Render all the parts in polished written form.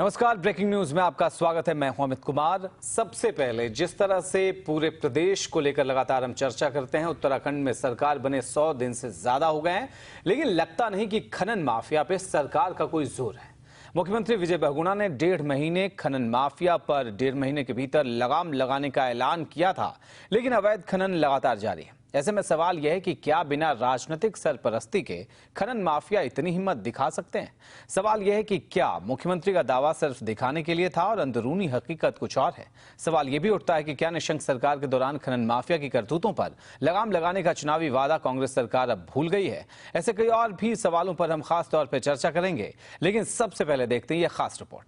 नमस्कार, breaking news में आपका स्वागत है। मैं हूं अमित कुमार। सबसे पहले जिस तरह से पूरे प्रदेश को लेकर लगातार हम चर्चा करते हैं, उत्तराखंड में सरकार बने 100 दिन से ज्यादा हो गए हैं, लेकिन लगता नहीं कि खनन माफिया पे सरकार का कोई जोर है। मुख्यमंत्री विजय बहुगुणा ने 1.5 महीने खनन माफिया पर 1.5 महीने के भीतर लगाम लगाने का ऐलान किया था, लेकिन अवैध खनन लगातार जारी है। ऐसे में सवाल यह है कि क्या बिना राजनीतिक सरपरस्ती के खनन माफिया इतनी हिम्मत दिखा सकते हैं? सवाल यह है कि क्या मुख्यमंत्री का दावा सिर्फ दिखाने के लिए था और अंदरूनी हकीकत कुछ और है? सवाल यह भी उठता है कि क्या निशंक सरकार के दौरान खनन माफिया की करतूतों पर लगाम लगाने का चुनावी वादा कांग्रेस सरकार अब भूल गई है? ऐसे कई और भी सवालों पर हम खास तौर पर चर्चा करेंगे, लेकिन सबसे पहले देखते हैं यह खास रिपोर्ट।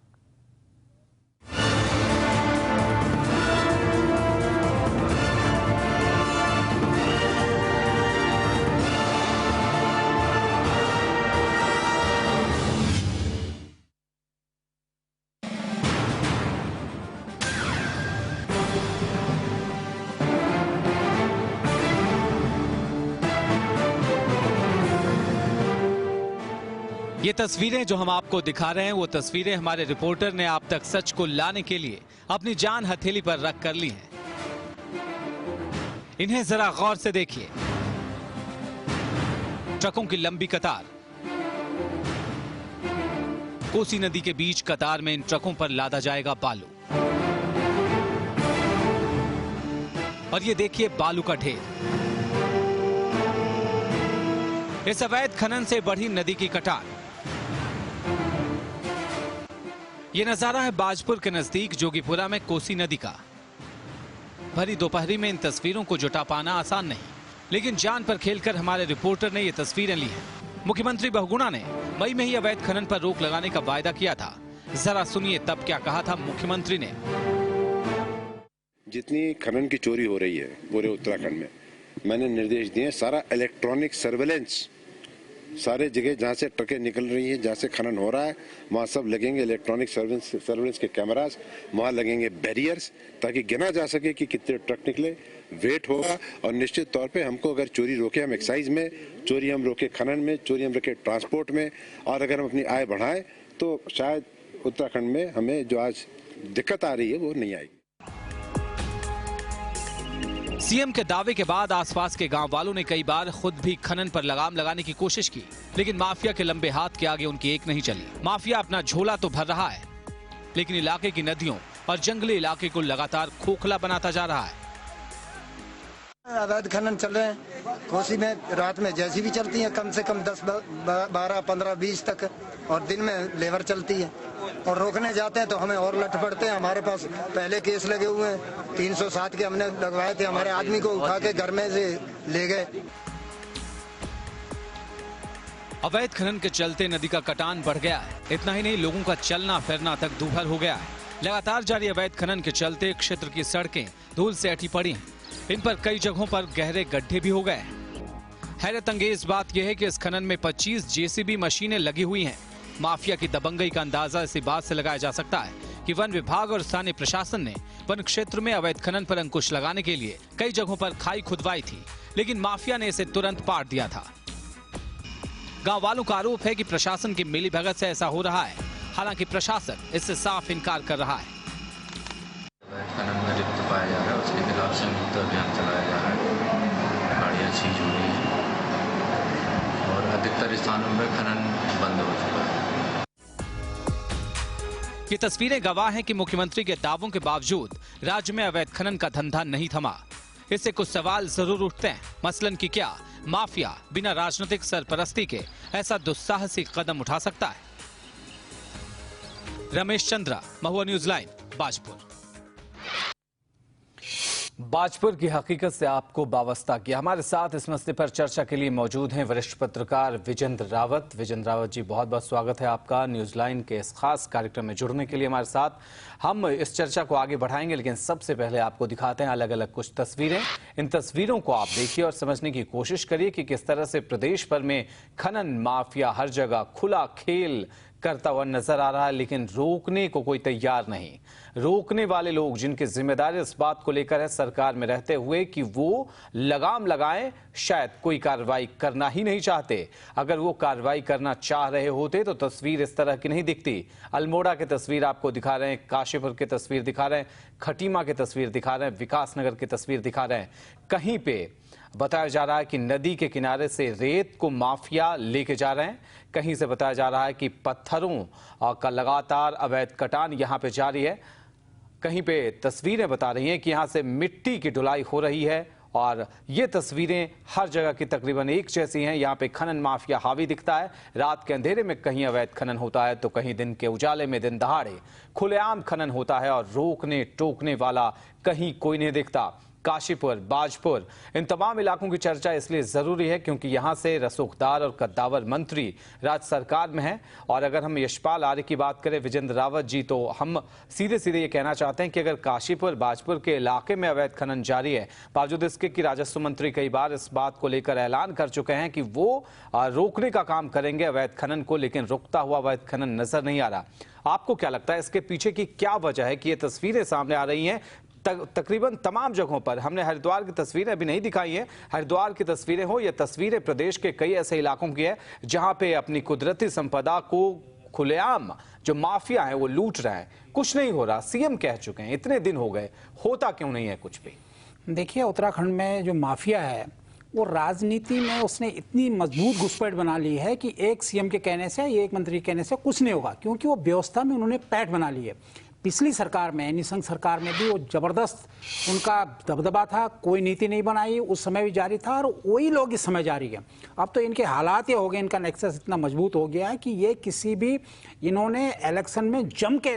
ये तस्वीरें जो हम आपको दिखा रहे हैं, वो तस्वीरें हमारे रिपोर्टर ने आप तक सच को लाने के लिए अपनी जान हथेली पर रख कर ली हैं। इन्हें जरा गौर से देखिए। ट्रकों की लंबी कतार, कोसी नदी के बीच कतार में इन ट्रकों पर लादा जाएगा बालू, और ये देखिए बालू का ढेर। इस अवैध खनन से बढ़ी नदी की कटार। ये नजारा है बाजपुर के नजदीक जोगीपुरा में कोसी नदी का। भरी दोपहरी में इन तस्वीरों को जुटा पाना आसान नहीं, लेकिन जान पर खेलकर हमारे रिपोर्टर ने ये तस्वीरें ली हैं। मुख्यमंत्री बहुगुणा ने मई में ही अवैध खनन पर रोक लगाने का वायदा किया था। जरा सुनिए तब क्या कहा था मुख्यमंत्री ने। जितनी खनन की चोरी हो रही है पूरे उत्तराखंड में, मैंने निर्देश दिए सारा इलेक्ट्रॉनिक सर्वेलेंस, सारे जगह जहाँ से ट्रकें निकल रही हैं, जहाँ से खनन हो रहा है, वहाँ सब लगेंगे इलेक्ट्रॉनिक सर्वेलेंस के कैमरास, वहाँ लगेंगे बैरियर्स, ताकि गिना जा सके कि कितने ट्रक निकले, वेट होगा। और निश्चित तौर पे हमको अगर चोरी रोके हम एक्साइज में, चोरी हम रोके खनन में, चोरी हम रोके ट्रांसपोर्ट में, और अगर हम अपनी आय बढ़ाएं तो शायद उत्तराखंड में हमें जो आज दिक्कत आ रही है वो नहीं आएगी। सीएम के दावे के बाद आसपास के गांव वालों ने कई बार खुद भी खनन पर लगाम लगाने की कोशिश की, लेकिन माफिया के लंबे हाथ के आगे उनकी एक नहीं चली। माफिया अपना झोला तो भर रहा है, लेकिन इलाके की नदियों और जंगली इलाके को लगातार खोखला बनाता जा रहा है। अवैध खनन चल रहे हैं कोसी में। रात में जैसी भी चलती है, कम से कम 10, 12, 15, 20 तक, और दिन में लेबर चलती है। और रोकने जाते हैं तो हमें और लट पड़ते हैं। हमारे पास पहले केस लगे हुए हैं, 307 के हमने लगवाए थे। हमारे आदमी को उठा के घर में से ले गए। अवैध खनन के चलते नदी का कटान बढ़ गया है। इतना ही नहीं, लोगों का चलना फिरना तक दूभर हो गया है। लगातार जारी अवैध खनन के चलते क्षेत्र की सड़कें धूल से अटी पड़ी हैं। इन पर कई जगहों पर गहरे गड्ढे भी हो गए हैं। हैरत अंगेज बात यह है कि इस खनन में 25 जेसीबी मशीनें लगी हुई हैं। माफिया की दबंगई का अंदाजा इसी बात से लगाया जा सकता है कि वन विभाग और स्थानीय प्रशासन ने वन क्षेत्र में अवैध खनन पर अंकुश लगाने के लिए कई जगहों पर खाई खुदवाई थी, लेकिन माफिया ने इसे तुरंत पाट दिया था। गांव वालों का आरोप है कि प्रशासन की मिलीभगत से ऐसा हो रहा है, हालांकि प्रशासन इससे साफ इनकार कर रहा है। खनन में लिप्त पाया जा रहा है, उसके खिलाफ संयुक्त अभियान चलाया जा रहा है। गाड़ियाँ सीज हो रही हैं और अधिकतर स्थानों में खनन बंद हो चुका है। ये तस्वीरें गवाह हैं कि मुख्यमंत्री के दावों के बावजूद राज्य में अवैध खनन का धंधा नहीं थमा। इससे कुछ सवाल जरूर उठते हैं, मसलन कि क्या माफिया बिना राजनीतिक सरपरस्ती के ऐसा दुस्साहसिक कदम उठा सकता है? रमेश चंद्रा, महुआ न्यूज लाइन, बाजपुर। बाजपुर की हकीकत से आपको वाबस्ता किया। हमारे साथ इस मसले पर चर्चा के लिए मौजूद हैं वरिष्ठ पत्रकार विजेंद्र रावत। विजेंद्र रावत जी, बहुत बहुत स्वागत है आपका न्यूज लाइन के इस खास कार्यक्रम में जुड़ने के लिए हमारे साथ। हम इस चर्चा को आगे बढ़ाएंगे, लेकिन सबसे पहले आपको दिखाते हैं अलग अलग कुछ तस्वीरें। इन तस्वीरों को आप देखिए और समझने की कोशिश करिए कि किस तरह से प्रदेश भर में खनन माफिया हर जगह खुला खेल करता हुआ नजर आ रहा है, लेकिन रोकने को कोई तैयार नहीं। रोकने वाले लोग जिनकी जिम्मेदारी इस बात को लेकर है सरकार में रहते हुए कि वो लगाम लगाएं, शायद कोई कार्रवाई करना ही नहीं चाहते। अगर वो कार्रवाई करना चाह रहे होते तो तस्वीर इस तरह की नहीं दिखती। अल्मोड़ा की तस्वीर आपको दिखा रहे हैं, काशीपुर की तस्वीर दिखा रहे हैं, खटीमा की तस्वीर दिखा रहे हैं, विकासनगर की तस्वीर दिखा रहे हैं। कहीं पे बताया जा रहा है कि नदी के किनारे से रेत को माफिया लेके जा रहे हैं, कहीं से बताया जा रहा है कि पत्थरों का लगातार अवैध कटान यहां पे जारी है। कहीं पे तस्वीरें बता रही हैं कि यहां से मिट्टी की ढुलाई हो रही है और ये तस्वीरें हर जगह की तकरीबन एक जैसी हैं। यहाँ पे खनन माफिया हावी दिखता है। रात के अंधेरे में कहीं अवैध खनन होता है तो कहीं दिन के उजाले में दिन दहाड़े खुलेआम खनन होता है और रोकने टोकने वाला कहीं कोई नहीं दिखता। काशीपुर, बाजपुर, इन तमाम इलाकों की चर्चा इसलिए जरूरी है क्योंकि यहां से रसूखदार और कद्दावर मंत्री राज्य सरकार में हैं। और अगर हम यशपाल आर्य की बात करें, विजेंद्र रावत जी, तो हम सीधे सीधे ये कहना चाहते हैं कि अगर काशीपुर, बाजपुर के इलाके में अवैध खनन जारी है, बावजूद इसके कि राजस्व मंत्री कई बार इस बात को लेकर ऐलान कर चुके हैं कि वो रोकने का काम करेंगे अवैध खनन को, लेकिन रुकता हुआ अवैध खनन नजर नहीं आ रहा। आपको क्या लगता है इसके पीछे की क्या वजह है कि ये तस्वीरें सामने आ रही हैं? तकरीबन तमाम जगहों पर, हमने हरिद्वार की तस्वीरें अभी नहीं दिखाई हैं, हरिद्वार की तस्वीरें हो या तस्वीरें प्रदेश के कई ऐसे इलाकों की है जहां पे अपनी कुदरती संपदा को खुलेआम जो माफिया है वो लूट रहा है। कुछ नहीं हो रहा, सीएम कह चुके हैं, इतने दिन हो गए, होता क्यों नहीं है कुछ भी? देखिए, उत्तराखंड में जो माफिया है वो राजनीति में उसने इतनी मजबूत घुसपैठ बना ली है कि एक सीएम के कहने से, एक मंत्री के कहने से कुछ नहीं होगा, क्योंकि वो व्यवस्था में उन्होंने पैठ बना ली है। पिछली सरकार में, निसंग सरकार में भी वो जबरदस्त उनका दबदबा था, कोई नीति नहीं बनाई, उस समय भी जारी था और वही लोग इस समय जारी है। अब तो इनके हालात ये हो गए, इनका नेक्सस इतना मजबूत हो गया है कि ये किसी भी, इन्होंने इलेक्शन में जम के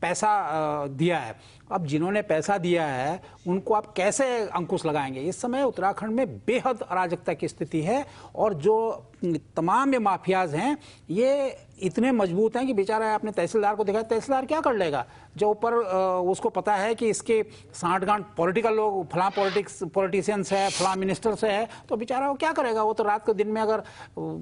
पैसा दिया है। अब जिन्होंने पैसा दिया है उनको आप कैसे अंकुश लगाएंगे? इस समय उत्तराखंड में बेहद अराजकता की स्थिति है और जो तमाम ये माफियाज हैं ये इतने मजबूत हैं कि बेचारा आपने तहसीलदार को देखा, तहसीलदार क्या कर लेगा जो ऊपर उसको पता है कि इसके सांठगांठ पॉलिटिकल लोग, फलां पॉलिटिशियंस है, फलां मिनिस्टर से है, तो बेचारा वो क्या करेगा? वो तो रात को दिन में अगर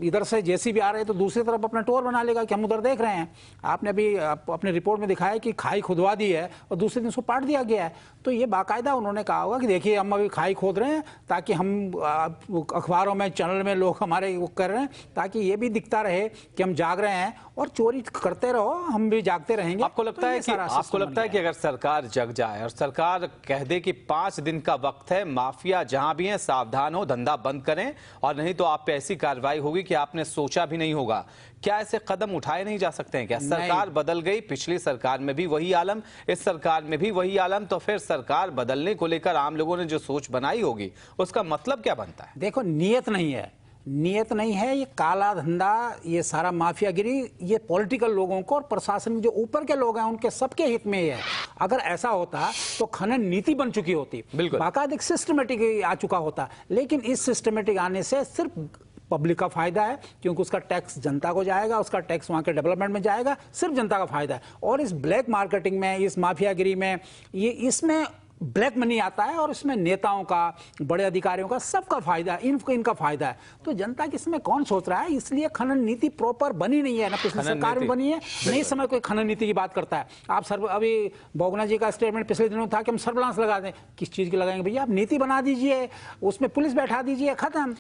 इधर से जेसीबी आ रहे हैं तो दूसरी तरफ अपना टोर बना लेगा कि हम उधर देख रहे हैं। आपने अभी अपने रिपोर्ट में दिखाया कि खाई खुदवा दी है और दूसरे दिन उसको पाट दिया गया है। तो ये बाकायदा उन्होंने कहा होगा कि देखिए हम अभी खाई खोद रहे हैं ताकि हम अखबारों में, चैनल में लोग हमारे वो कर रहे हैं ताकि ये भी दिखता रहे कि हम जाग रहे हैं और चोरी करते रहो, हम भी जागते रहेंगे। आपको लगता है कि अगर सरकार जग जाए और सरकार कह दे कि 5 दिन का वक्त है, माफिया जहां भी है सावधान हो, धंधा बंद करें और नहीं तो आप पे ऐसी कार्रवाई होगी कि आपने सोचा भी नहीं होगा, क्या ऐसे कदम उठाए नहीं जा सकते हैं? क्या सरकार बदल गई? पिछली सरकार में भी वही आलम, इस सरकार में भी वही आलम, तो फिर सरकार बदलने को लेकर आम लोगों ने जो सोच बनाई होगी उसका मतलब क्या बनता है? देखो, नीयत नहीं है, नीयत नहीं है। ये काला धंधा, ये सारा माफियागिरी, ये पॉलिटिकल लोगों को और प्रशासन जो ऊपर के लोग हैं उनके सबके हित में ही है। अगर ऐसा होता तो खनन नीति बन चुकी होती, बाकायदा एक सिस्टमेटिक आ चुका होता। लेकिन इस सिस्टमेटिक आने से सिर्फ पब्लिक का फायदा है, क्योंकि उसका टैक्स जनता को जाएगा, उसका टैक्स वहाँ के डेवलपमेंट में जाएगा, सिर्फ जनता का फायदा है। और इस ब्लैक मार्केटिंग में, इस माफियागिरी में, ये इसमें ब्लैक मनी आता है और इसमें नेताओं का, बड़े अधिकारियों का, सबका फायदा है, इनका फायदा है। तो जनता की इसमें कौन सोच रहा है? इसलिए खनन नीति प्रॉपर बनी नहीं है, ना पिछली सरकार में बनी है, नहीं समय कोई खनन नीति की बात करता है। आप अभी बोगना जी का स्टेटमेंट पिछले दिनों था कि हम सर्विलांस लगा दें। किस चीज की लगाएंगे भैया? आप नीति बना दीजिए, उसमें पुलिस बैठा दीजिए, खत्म।